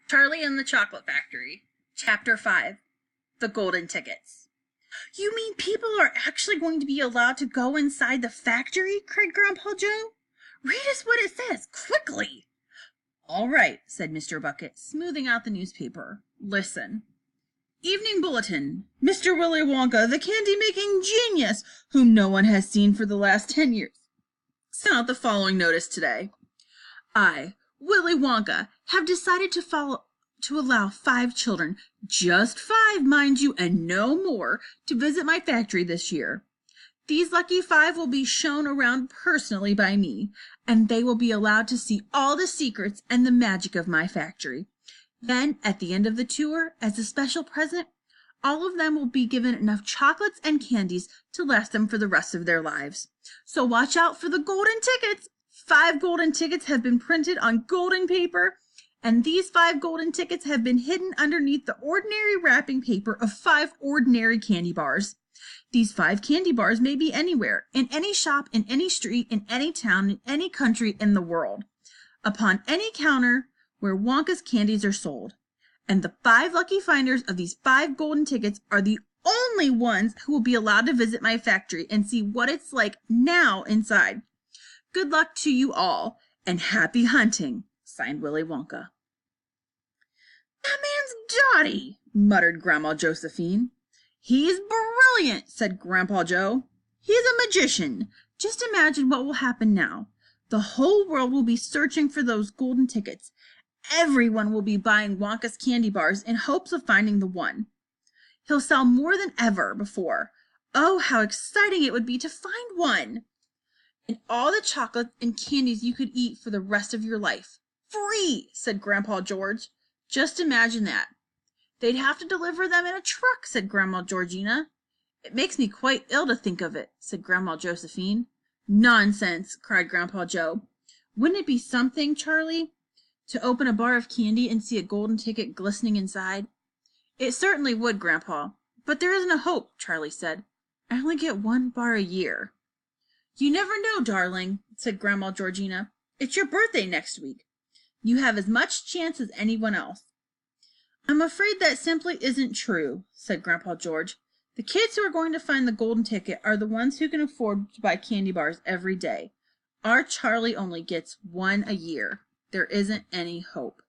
Charlie and the Chocolate Factory, Chapter 5, The Golden Tickets. You mean people are actually going to be allowed to go inside the factory? Cried Grandpa Joe. Read us what it says, quickly. All right, said Mr. Bucket, smoothing out the newspaper. Listen. Evening Bulletin. Mr. Willy Wonka, the candy-making genius, whom no one has seen for the last 10 years, sent out the following notice today. I, Willy Wonka, have decided to allow 5 children, just 5, mind you, and no more, to visit my factory this year. These lucky 5 will be shown around personally by me, and they will be allowed to see all the secrets and the magic of my factory. Then, at the end of the tour, as a special present, all of them will be given enough chocolates and candies to last them for the rest of their lives. So watch out for the golden tickets. 5 golden tickets have been printed on golden paper, and these 5 golden tickets have been hidden underneath the ordinary wrapping paper of 5 ordinary candy bars. These 5 candy bars may be anywhere, in any shop, in any street, in any town, in any country in the world, upon any counter where Wonka's candies are sold. And the 5 lucky finders of these 5 golden tickets are the only ones who will be allowed to visit my factory and see what it's like now inside. Good luck to you all, and happy hunting, signed Willy Wonka. That man's dotty, muttered Grandma Josephine. He's brilliant, said Grandpa Joe. He's a magician. Just imagine what will happen now. The whole world will be searching for those golden tickets. Everyone will be buying Wonka's candy bars in hopes of finding the one. He'll sell more than ever before. Oh, how exciting it would be to find one! And all the chocolates and candies you could eat for the rest of your life. Free, said Grandpa George. Just imagine that. They'd have to deliver them in a truck, said Grandma Georgina. It makes me quite ill to think of it, said Grandma Josephine. Nonsense, cried Grandpa Joe. Wouldn't it be something, Charlie, to open a bar of candy and see a golden ticket glistening inside? It certainly would, Grandpa. But there isn't a hope, Charlie said. I only get 1 bar a year. You never know, darling, said Grandma Georgina. It's your birthday next week. You have as much chance as anyone else. I'm afraid that simply isn't true, said Grandpa George. The kids who are going to find the golden ticket are the ones who can afford to buy candy bars every day. Our Charlie only gets 1 a year. There isn't any hope.